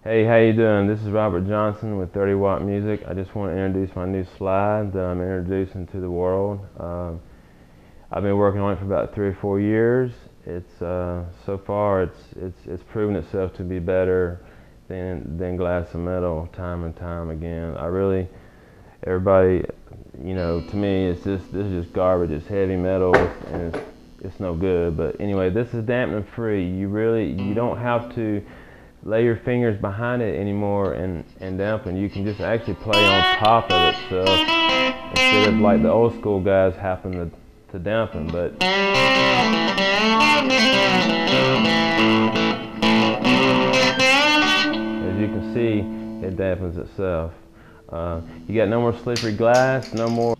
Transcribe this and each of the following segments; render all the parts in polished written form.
Hey, how you doing? This is Robert Johnson with 30 Watt Music. I just want to introduce my new slide that I'm introducing to the world. I've been working on it for about 3 or 4 years. It's so far it's proven itself to be better than glass and metal time and time again. Everybody, to me this is just garbage. It's heavy metal and it's no good. But anyway, this is dampening free. You don't have to lay your fingers behind it anymore and dampen. You can just actually play on top of itself instead of like the old school guys happen to dampen. But as you can see, it dampens itself. You got no more slippery glass, no more.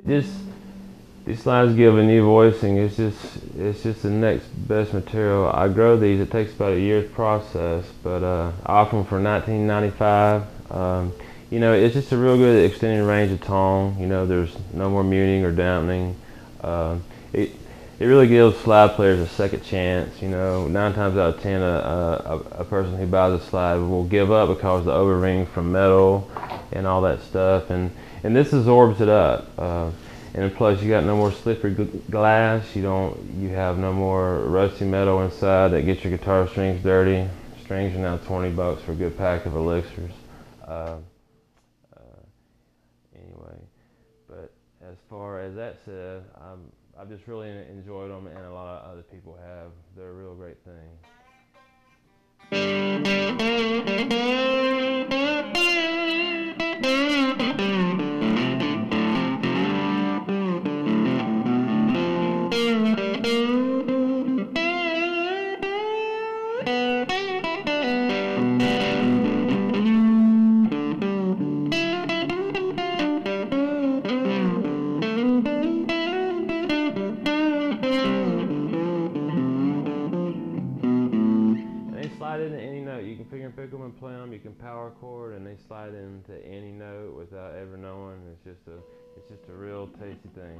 This These slides give a new voicing. It's just the next best material. I grow these. It takes about a year's process, but I offer them for $19.95. It's just a real good extended range of tone. There's no more muting or dampening. It really gives slide players a second chance. 9 times out of 10, a person who buys a slide will give up because the O-rings from metal and all that stuff, and this absorbs it up. And plus, you got no more slippery glass. You have no more rusty metal inside that gets your guitar strings dirty. Strings are now $20 for a good pack of elixirs. Anyway, but as far as that said, I've just really enjoyed them, and a lot of other people have. They're a real great thing. Slide into any note. You can finger pick them and play them. You can power chord, and they slide into any note without ever knowing. It's just a real tasty thing.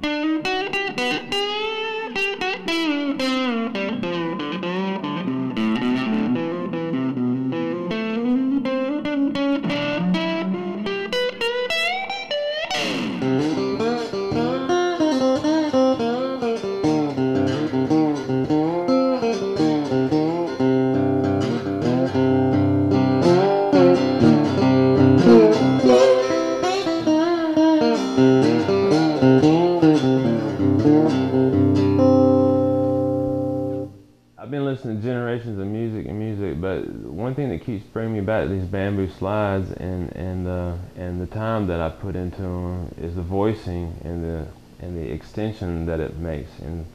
I've been listening to generations of music, but one thing that keeps bringing me back to these bamboo slides and the time that I put into them is the voicing and the extension that it makes in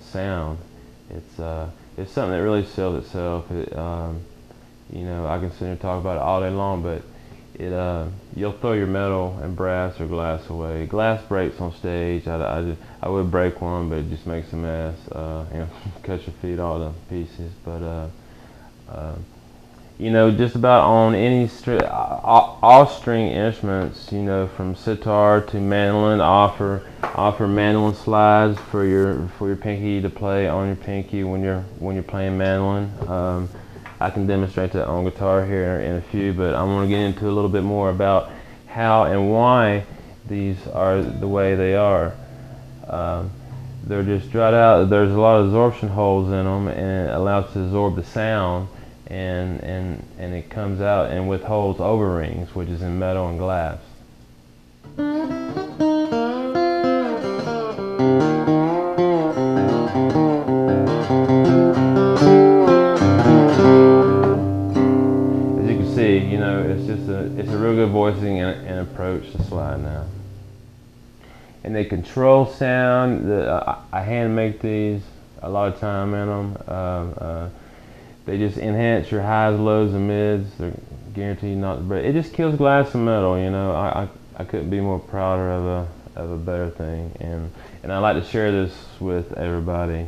sound. It's something that really sells itself. I can sit here and talk about it all day long, but you'll throw your metal and brass or glass away. Glass breaks on stage. I would break one, but it just makes a mess. Cut your feet all to pieces. But just about on any all string instruments, from sitar to mandolin, offer mandolin slides for your pinky to play on your pinky when you're playing mandolin. I can demonstrate that on guitar here in a few, but I'm going to get into a little bit more about how and why these are the way they are. They're just dried out. There's a lot of absorption holes in them, and it allows to absorb the sound, and it comes out and withholds O-rings, which is in metal and glass. It's a real good voicing and approach to slide now. And they control sound. I hand make these a lot of time in them. They just enhance your highs, lows, and mids. They're guaranteed not to break. It just kills glass and metal. I couldn't be more prouder of a better thing, and I like to share this with everybody.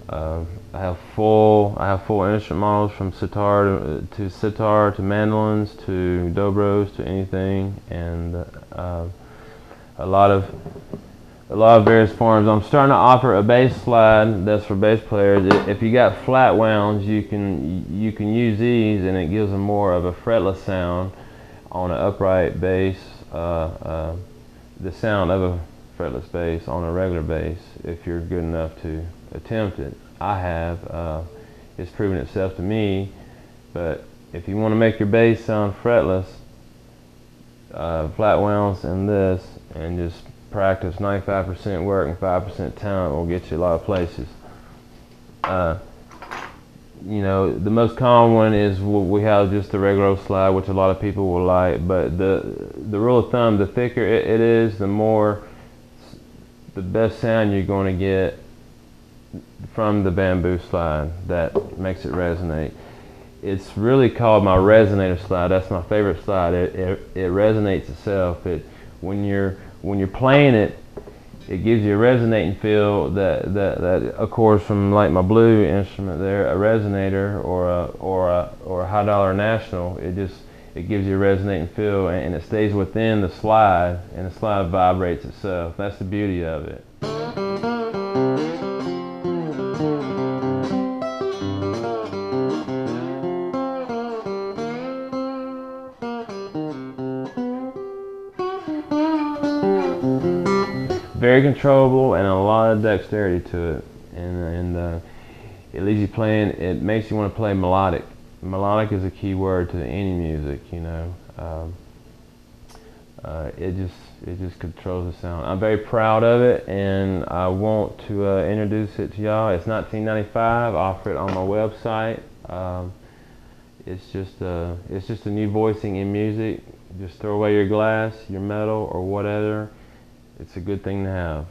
I have full instrument models from sitar to mandolins to dobros to anything, and a lot of various forms. I'm starting to offer a bass slide that's for bass players. If you got flat wounds, you can use these, and it gives them more of a fretless sound on an upright bass. The sound of a fretless bass on a regular bass, if you're good enough to attempt it. I have. It's proven itself to me. But if you want to make your bass sound fretless, flat wounds and this, and just practice. 95% work and 5% talent will get you a lot of places. You know, the most common one is we have just the regular slide, which a lot of people will like. But the rule of thumb, the thicker it is, the best sound you're going to get from the bamboo slide that makes it resonate. It's really called my resonator slide. That's my favorite slide. It resonates itself. When you're playing it, it gives you a resonating feel that of course, from like my blue instrument there, a resonator or a high dollar National, it gives you a resonating feel, and it stays within the slide, and the slide vibrates itself. That's the beauty of it. Very controllable and a lot of dexterity to it, and it leaves you playing. It makes you want to play melodic. Melodic is a key word to any music, you know. It just controls the sound. I'm very proud of it, and I want to introduce it to y'all. It's $19.95. I offer it on my website. It's just a new voicing in music. Just throw away your glass, your metal, or whatever. It's a good thing to have.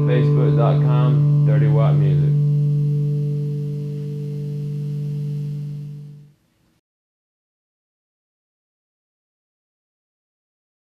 Facebook.com, 30 Watt Music.